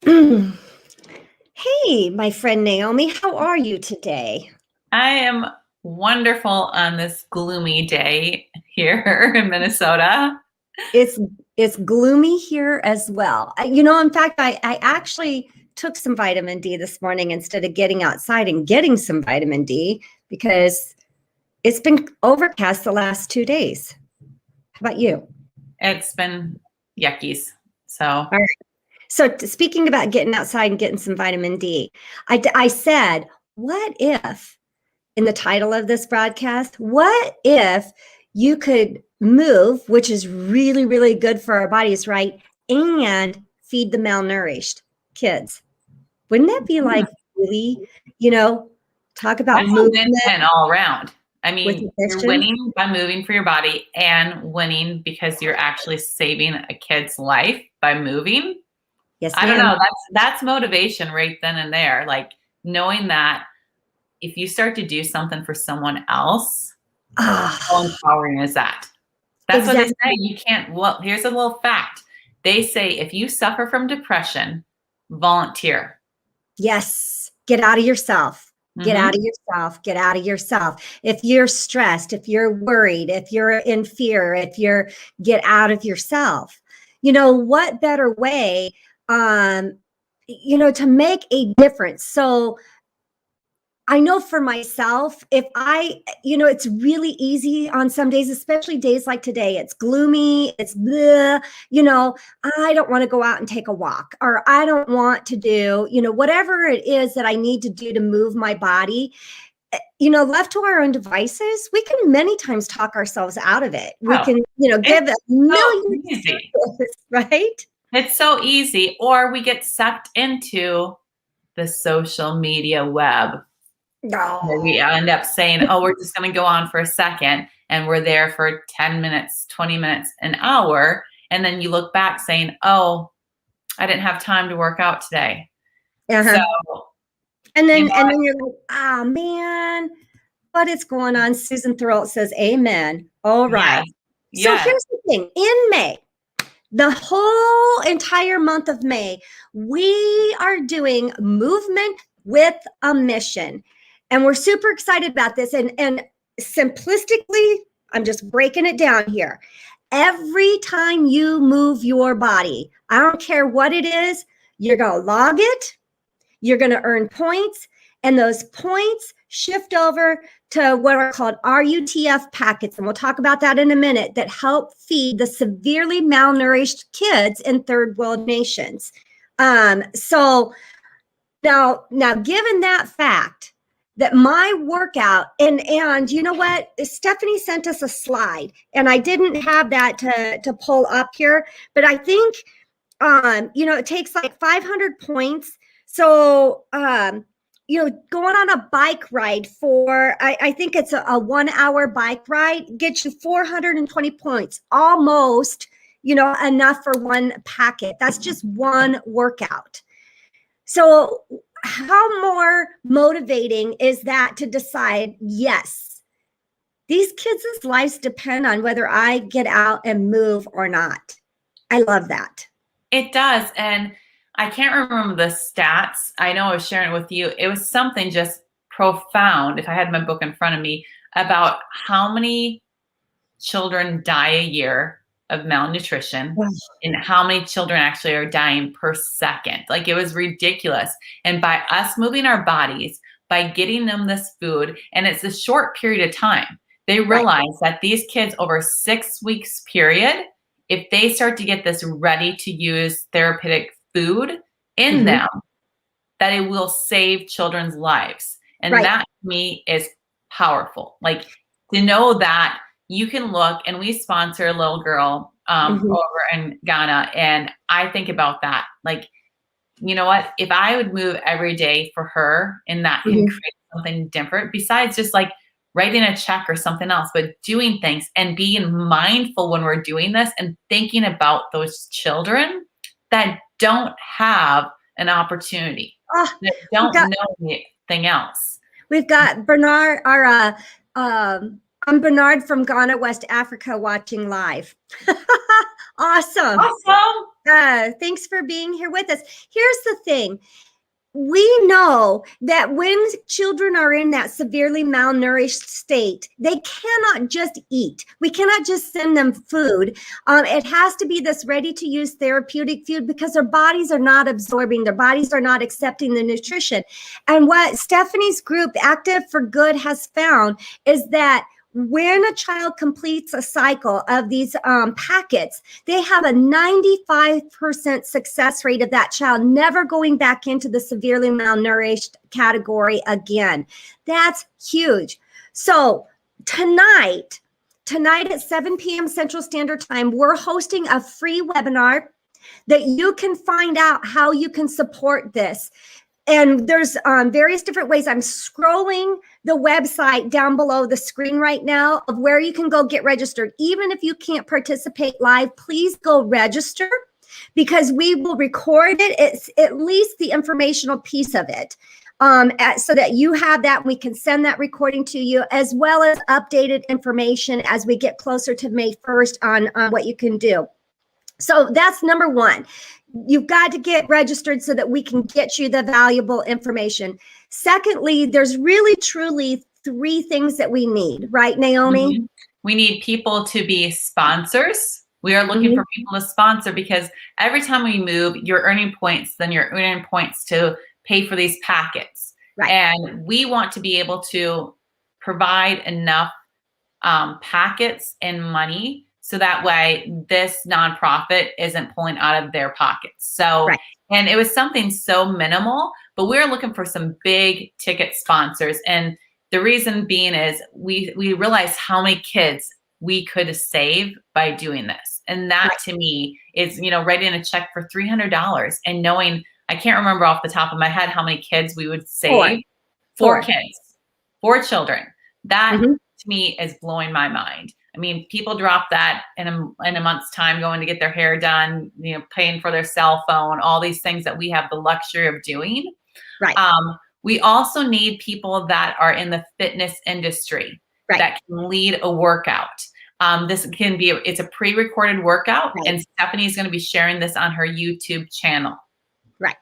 Hey, my friend Naomi, how are you today? I am wonderful on this gloomy day here in Minnesota. It's it's gloomy here as well. In fact, I actually took some vitamin D this morning instead of getting outside and getting some vitamin D because it's been overcast the last 2 days. How about you? It's been yuckies. So, All right. So, speaking about getting outside and getting some vitamin D, I said, what if in the title of this broadcast, what if you could move, which is really, really good for our bodies, right? And feed the malnourished kids. Wouldn't that be like really, you know, talk about that's a movement win-win all around. I with mean, you're nutrition? winning by moving for your body and winning because you're actually saving a kid's life by moving. Yes, I don't ma'am. know. That's motivation right then and there. Like knowing that if you start to do something for someone else, how Ah, empowering is that? That's what they say. exactly. You can't. Well, here's a little fact. They say if you suffer from depression, volunteer. Yes. Get out of yourself. Get out Hmm. of yourself. Get out of yourself. If you're stressed, if you're worried, if you're in fear, if you're get out of yourself. What better way um to make a difference. So I know for myself, if it's really easy on some days, especially days like today. It's gloomy, it's bleh, I don't want to go out and take a walk, or I don't want to do, whatever it is that I need to do to move my body. Left to our own devices, we can many times talk ourselves out of it. We Oh, can, give it's a so million easy. excuses, right? It's so easy. Or we get sucked into the social media web where No. we end up saying, oh, we're just going to go on for a second. And we're there for 10 minutes, 20 minutes, an hour. And then you look back saying, oh, I didn't have time to work out today. So, Uh-huh. And you then know, and then you're like, ah, man, what is going on? Susan Thorold says, Amen. All yes, right. So yes. here's the thing. In May, the whole entire month of May, we are doing movement with a mission. And we're super excited about this. And simplistically, I'm just breaking it down here. Every time you move your body, I don't care what it is, you're going to log it, you're going to earn points, and those points shift over to what are called RUTF packets. And we'll talk about that in a minute, that help feed the severely malnourished kids in third world nations. So now, given that fact, that my workout and you know what, Stephanie sent us a slide, and I didn't have that to pull up here, but I think it takes like 500 points. So, going on a bike ride for, I think it's a 1 hour bike ride, gets you 420 points, almost, enough for one packet. That's just one workout. So, how more motivating is that to decide, yes, these kids' lives depend on whether I get out and move or not? I love that. It does. And I can't remember the stats. I know I was sharing it with you. It was something just profound, if I had my book in front of me, about how many children die a year of malnutrition and how many children actually are dying per second. Like it was ridiculous. And by us moving our bodies, by getting them this food, and it's a short period of time, they Right. realize that these kids over 6 weeks period, if they start to get this ready to use therapeutic food in Mhm. them, that it will save children's lives. And Right. that to me is powerful. Like to know that you can look, and we sponsor a little girl Mhm. over in Ghana. And I think about that. Like, you know what? If I would move every day for her in that and Mhm. create something different, besides just like writing a check or something else, but doing things and being mindful when we're doing this and thinking about those children that don't have an opportunity, Ah, that we've don't got know anything else. we've got Bernard, our I'm Bernard from Ghana, West Africa, watching live. Awesome. Awesome. Thanks for being here with us. Here's the thing. We know that when children are in that severely malnourished state, they cannot just eat. We cannot just send them food. It has to be this ready-to-use therapeutic food because their bodies are not absorbing, their bodies are not accepting the nutrition. And what Stephanie's group, Active for Good, has found is that when a child completes a cycle of these packets, they have a 95% success rate of that child never going back into the severely malnourished category again. That's huge. So tonight at 7 p.m. Central Standard Time, we're hosting a free webinar that you can find out how you can support this. And there's various different ways. I'm scrolling the website down below the screen right now of where you can go get registered. Even if you can't participate live, please go register because we will record it. It's at least the informational piece of it so that you have that. We can send that recording to you as well as updated information as we get closer to May 1st on what you can do. So that's number one. You've got to get registered so that we can get you the valuable information. Secondly, there's really, truly 3 things that we need, right, Naomi? Mm-hmm. We need people to be sponsors. We are looking for people to sponsor because every time we move, you're earning points, then you're earning points to pay for these packets. Right. And we want to be able to provide enough packets and money so that way this nonprofit isn't pulling out of their pockets. So, right. And it was something so minimal, but we're looking for some big ticket sponsors. And the reason being is we realized how many kids we could save by doing this. And that right. to me is, writing a check for $300 and knowing, I can't remember off the top of my head how many kids we would save. Four kids, 4 children. That to me is blowing my mind. I mean, people drop that in a month's time going to get their hair done, paying for their cell phone, all these things that we have the luxury of doing. Right. We also need people that are in the fitness industry that can lead a workout. This can be, it's a pre-recorded workout and Stephanie's going to be sharing this on her YouTube channel. Right.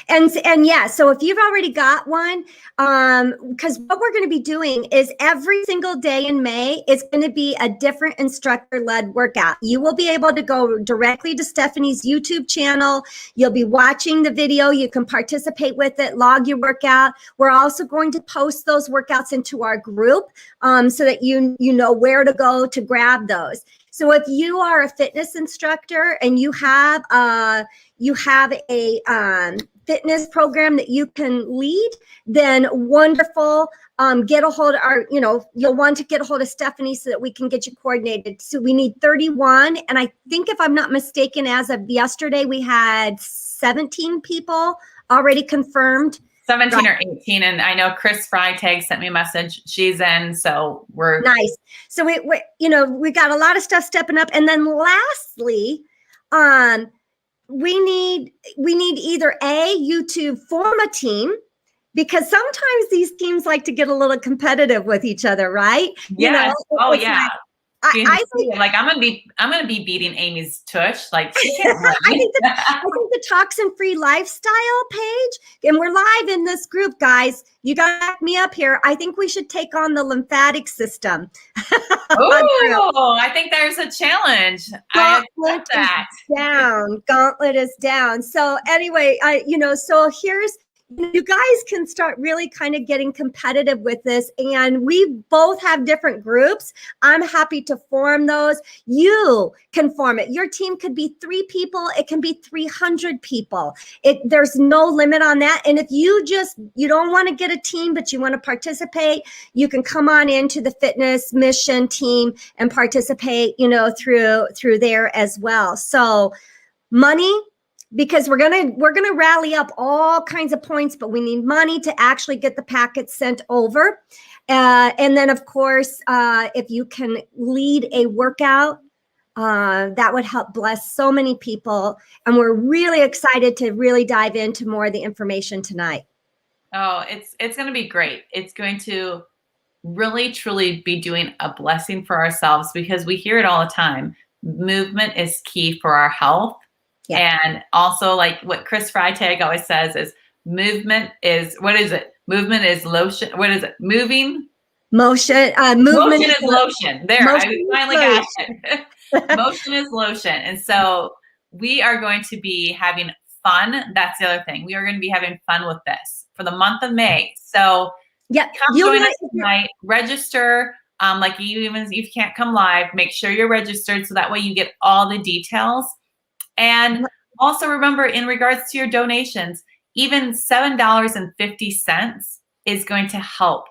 And yeah, so if you've already got one, because what we're going to be doing is every single day in May, it's going to be a different instructor-led workout. You will be able to go directly to Stephanie's YouTube channel. You'll be watching the video. You can participate with it, log your workout. We're also going to post those workouts into our group so that you know where to go to grab those. So if you are a fitness instructor and you have a fitness program that you can lead, then wonderful. Get a hold of you'll want to get a hold of Stephanie so that we can get you coordinated. So we need 31. And I think if I'm not mistaken, as of yesterday, we had 17 people already confirmed. 17 or 18. And I know Chris Freitag sent me a message. She's in, so we're nice. So we got a lot of stuff stepping up. And then lastly, we need either you to form a team, because sometimes these teams like to get a little competitive with each other, right? Yes. Oh yeah. I think like I'm gonna be beating Amy's tush. Like she can't I think the Toxin Free Lifestyle page, and we're live in this group, guys. You got me up here. I think we should take on the lymphatic system. Oh, I think there's a challenge. Gauntlet is down. Gauntlet is down. So anyway, so here's. You guys can start really kind of getting competitive with this, and we both have different groups. I'm happy to form those. You can form it. Your team could be 3 people. It can be 300 people. There's no limit on that. And if you don't want to get a team, but you want to participate, you can come on into the fitness mission team and participate, through there as well. So money, because we're gonna rally up all kinds of points, but we need money to actually get the packets sent over. And then, of course, if you can lead a workout, that would help bless so many people. And we're really excited to really dive into more of the information tonight. Oh, it's going to be great. It's going to really truly be doing a blessing for ourselves, because we hear it all the time. Movement is key for our health. Yeah. And also, like what Chris Freitag always says is movement is, what is it? Movement is lotion. What is it? Movement Motion is lotion. There, I finally got it. Motion is lotion. And so we are going to be having fun. That's the other thing. We are going to be having fun with this for the month of May. So come join us tonight. Register. Like even if you can't come live, make sure you're registered so that way you get all the details. And also remember, in regards to your donations, even $7.50 is going to help.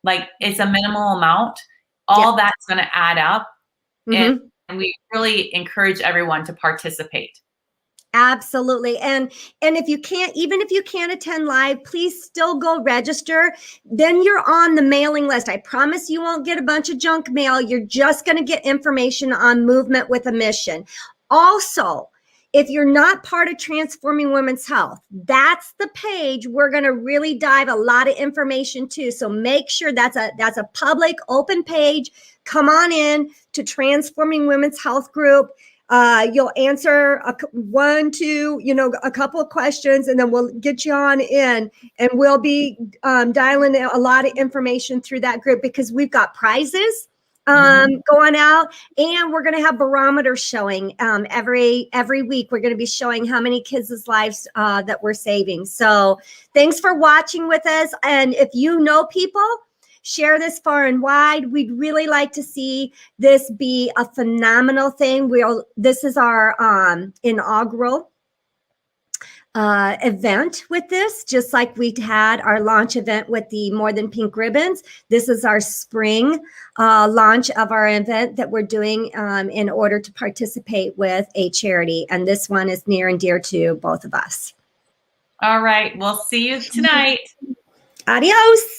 Like, it's a minimal amount. All that's going to add up. And we really encourage everyone to participate. Absolutely. And if you can't, even if you can't attend live, please still go register. Then you're on the mailing list. I promise you won't get a bunch of junk mail. You're just going to get information on Movement with a Mission. Also, if you're not part of Transforming Women's Health, that's the page we're going to really dive a lot of information to. So make sure that's a public open page. Come on in to Transforming Women's Health group. You'll answer a couple of questions, and then we'll get you on in, and we'll be dialing a lot of information through that group, because we've got prizes going out, and we're going to have barometers showing every week. We're going to be showing how many kids' lives that we're saving. So thanks for watching with us. And if you know people, share this far and wide. We'd really like to see this be a phenomenal thing. This is our inaugural event with this, just like we had our launch event with the More Than Pink Ribbons. This is our spring launch of our event that we're doing in order to participate with a charity. And this one is near and dear to both of us. All right. We'll see you tonight. Adios.